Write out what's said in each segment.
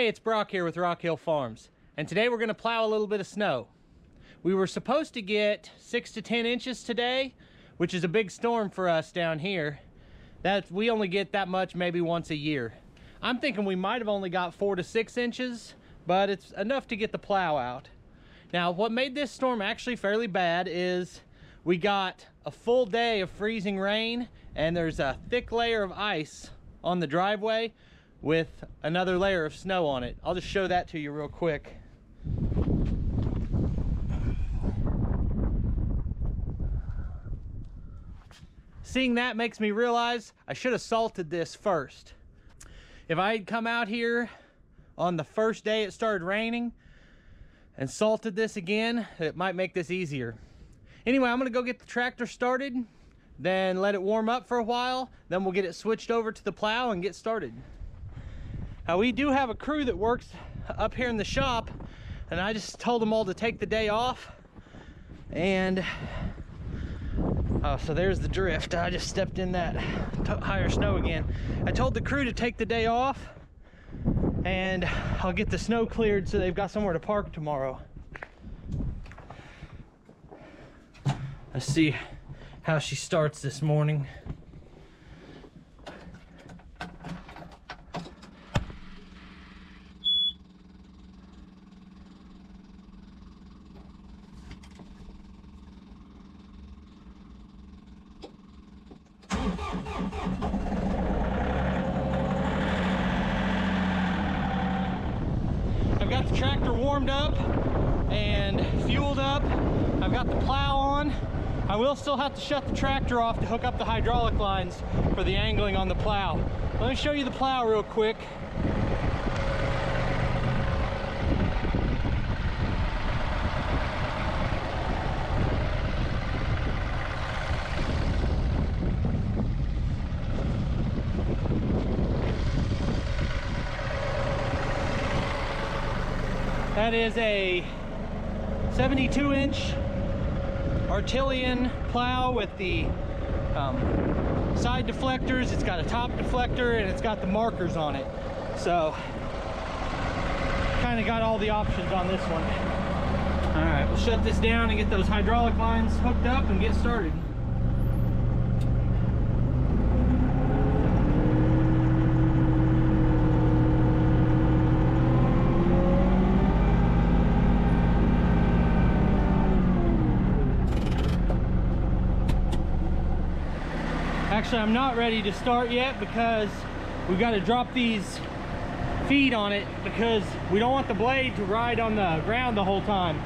Hey, it's Brock here with Rock Hill Farms, and today we're going to plow a little bit of snow. We were supposed to get 6 to 10 inches today, which is a big storm for us down here. We only get that much maybe once a year. I'm thinking we might have only got 4 to 6 inches, but it's enough to get the plow out. Now, what made this storm actually fairly bad is we got a full day of freezing rain, and there's a thick layer of ice on the driveway with another layer of snow on it. I'll just show that to you real quick. Seeing that makes me realize I should have salted this first. If I had come out here on the first day it started raining and salted this again, it might make this easier. Anyway, I'm gonna go get the tractor started, then let it warm up for a while, then we'll get it switched over to the plow and get started. Now, we do have a crew that works up here in the shop, and I just told them all to take the day off. And oh, so there's the drift. I just stepped in that higher snow again. I told the crew to take the day off, and I'll get the snow cleared so they've got somewhere to park tomorrow. Let's see how she starts this morning. I've got the tractor warmed up and fueled up. I've got the plow on. I will still have to shut the tractor off to hook up the hydraulic lines for the angling on the plow. Let me show you the plow real quick. That is a 72-inch Artillian plow with the side deflectors. It's got a top deflector and it's got the markers on it. So, kind of got all the options on this one. All right, we'll shut this down and get those hydraulic lines hooked up and get started. Actually, I'm not ready to start yet because we've got to drop these feet on it because we don't want the blade to ride on the ground the whole time.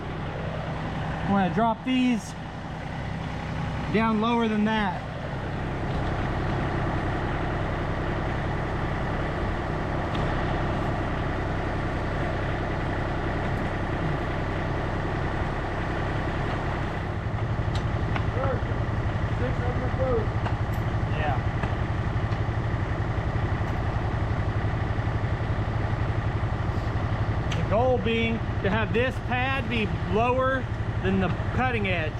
I want to drop these down lower than that. Goal being to have this pad be lower than the cutting edge.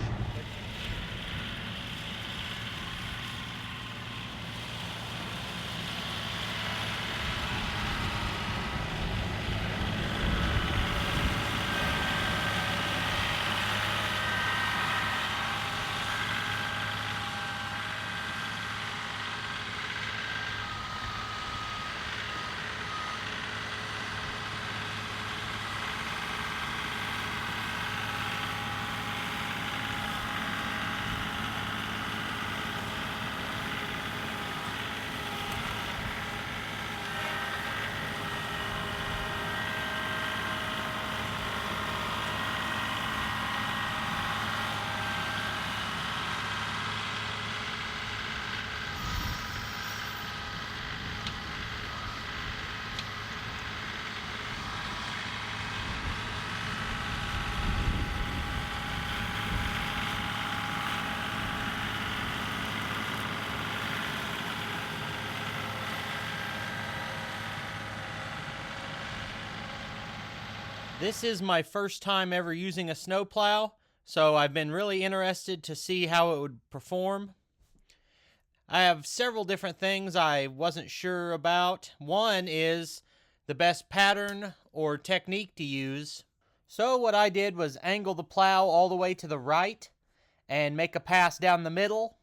This is my first time ever using a snowplow, so I've been really interested to see how it would perform. I have several different things I wasn't sure about. One is the best pattern or technique to use. So what I did was angle the plow all the way to the right and make a pass down the middle,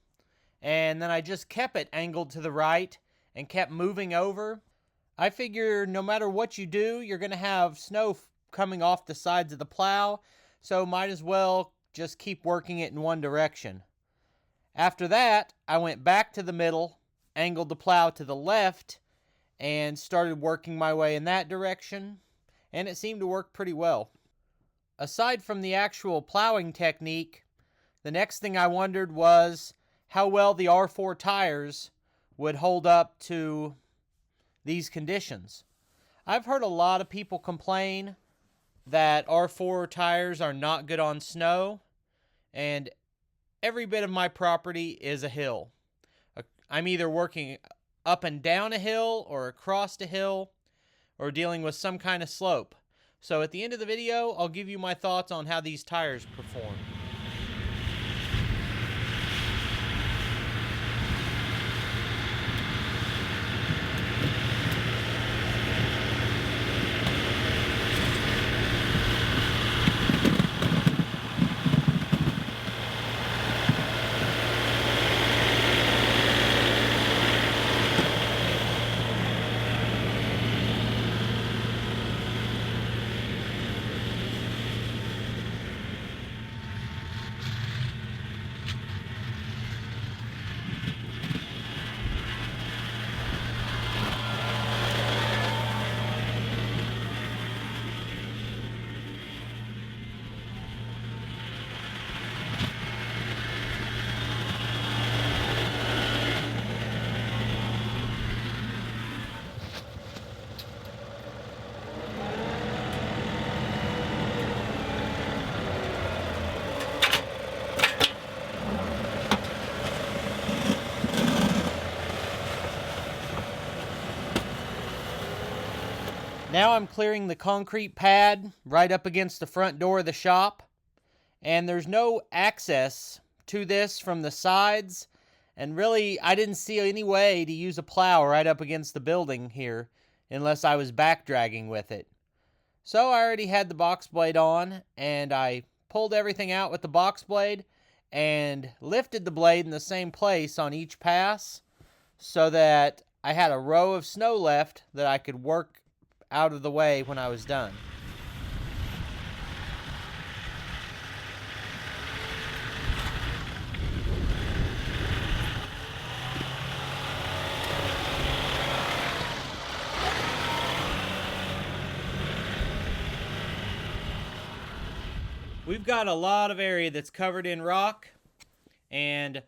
and then I just kept it angled to the right and kept moving over. I figure no matter what you do, you're going to have snow coming off the sides of the plow, so might as well just keep working it in one direction. After that, I went back to the middle, angled the plow to the left, and started working my way in that direction, and it seemed to work pretty well. Aside from the actual plowing technique, the next thing I wondered was how well the R4 tires would hold up to these conditions. I've heard a lot of people complain that R4 tires are not good on snow, and every bit of my property is a hill. I'm either working up and down a hill or across a hill or dealing with some kind of slope. So at the end of the video, I'll give you my thoughts on how these tires perform. Now I'm clearing the concrete pad right up against the front door of the shop, and there's no access to this from the sides, and really I didn't see any way to use a plow right up against the building here unless I was back dragging with it. So I already had the box blade on, and I pulled everything out with the box blade and lifted the blade in the same place on each pass so that I had a row of snow left that I could work out of the way when I was done. We've got a lot of area that's covered in rock, and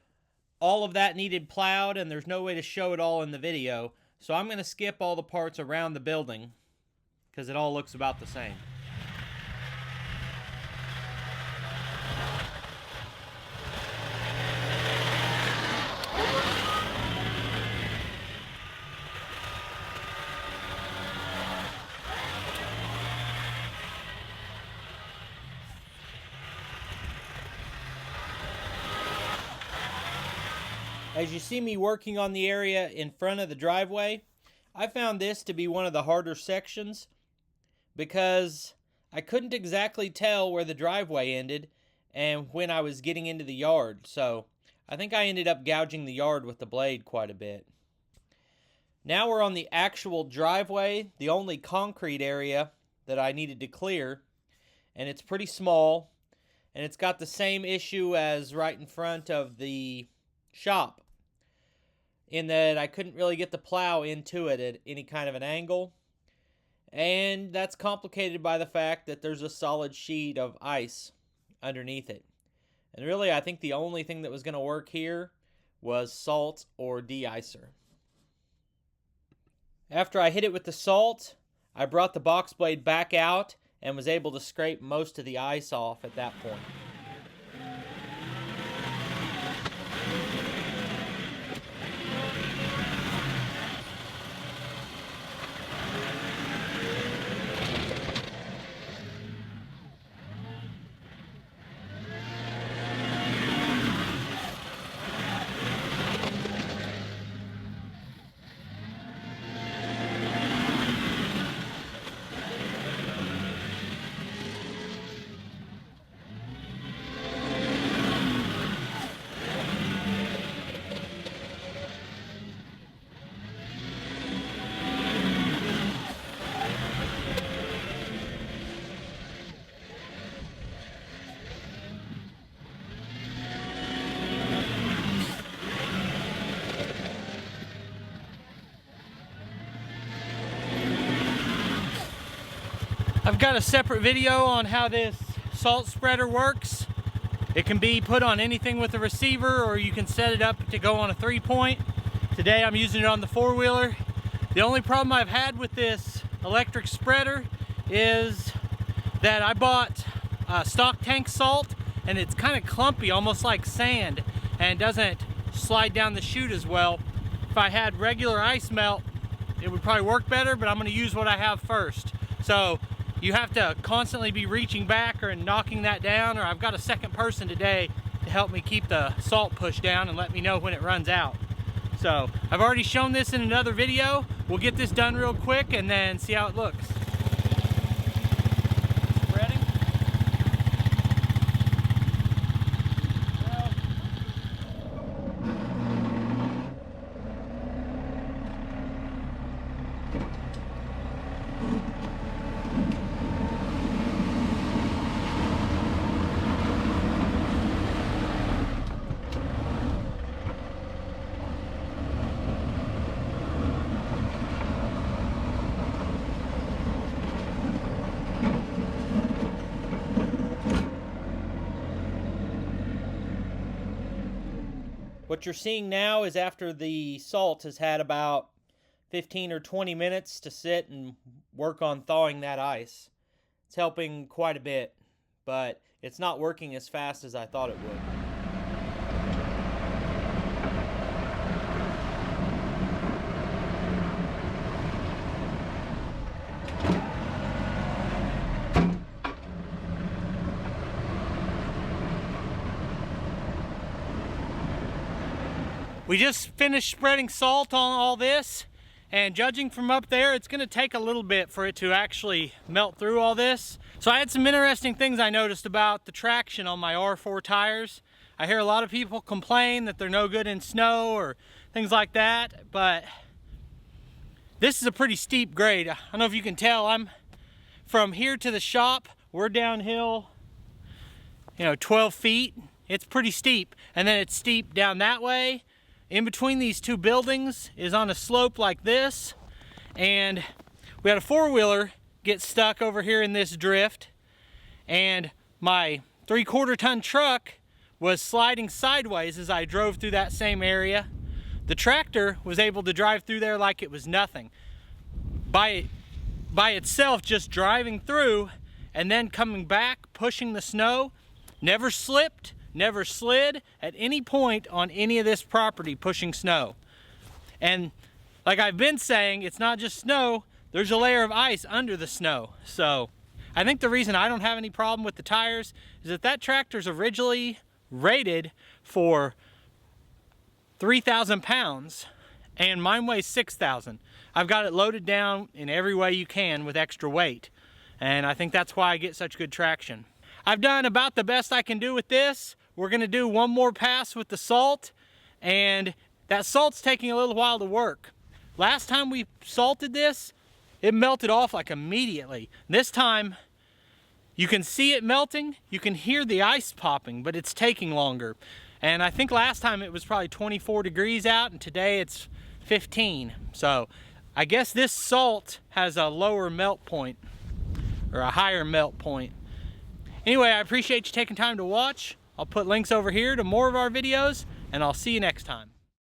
all of that needed plowed, and there's no way to show it all in the video, so I'm going to skip all the parts around the building because it all looks about the same. As you see me working on the area in front of the driveway, I found this to be one of the harder sections because I couldn't exactly tell where the driveway ended and when I was getting into the yard, so I think I ended up gouging the yard with the blade quite a bit. Now we're on the actual driveway, the only concrete area that I needed to clear, and it's pretty small, and it's got the same issue as right in front of the shop, in that I couldn't really get the plow into it at any kind of an angle, and that's complicated by the fact that there's a solid sheet of ice underneath it. And really, I think the only thing that was going to work here was salt or de-icer. After I hit it with the salt, I brought the box blade back out and was able to scrape most of the ice off at that point. I've got a separate video on how this salt spreader works. It can be put on anything with a receiver, or you can set it up to go on a 3-point. Today I'm using it on the 4-wheeler. The only problem I've had with this electric spreader is that I bought stock tank salt, and it's kind of clumpy, almost like sand, and doesn't slide down the chute as well. If I had regular ice melt, it would probably work better, but I'm going to use what I have first. So you have to constantly be reaching back or knocking that down, or I've got a second person today to help me keep the salt pushed down and let me know when it runs out. So I've already shown this in another video. We'll get this done real quick and then see how it looks. Spreading. What you're seeing now is after the salt has had about 15 or 20 minutes to sit and work on thawing that ice. It's helping quite a bit, but it's not working as fast as I thought it would. We just finished spreading salt on all this, and judging from up there, it's gonna take a little bit for it to actually melt through all this. So I had some interesting things I noticed about the traction on my R4 tires. I hear a lot of people complain that they're no good in snow or things like that, but this is a pretty steep grade. I don't know if you can tell, I'm from here to the shop, we're downhill, 12 feet. It's pretty steep, and then it's steep down that way. In between these two buildings is on a slope like this, and we had a 4-wheeler get stuck over here in this drift, and my 3/4 ton truck was sliding sideways as I drove through that same area. The tractor was able to drive through there like it was nothing. By itself, just driving through and then coming back, pushing the snow, never slipped, never slid at any point on any of this property pushing snow. And like I've been saying, it's not just snow, there's a layer of ice under the snow. So I think the reason I don't have any problem with the tires is that that tractor's originally rated for 3,000 pounds and mine weighs 6,000. I've got it loaded down in every way you can with extra weight, and I think that's why I get such good traction. I've done about the best I can do with this. We're gonna do one more pass with the salt, and that salt's taking a little while to work. Last time we salted this, it melted off like immediately. This time, you can see it melting, you can hear the ice popping, but it's taking longer. And I think last time it was probably 24 degrees out, and today it's 15. So I guess this salt has a lower melt point, or a higher melt point. Anyway, I appreciate you taking time to watch. I'll put links over here to more of our videos, and I'll see you next time.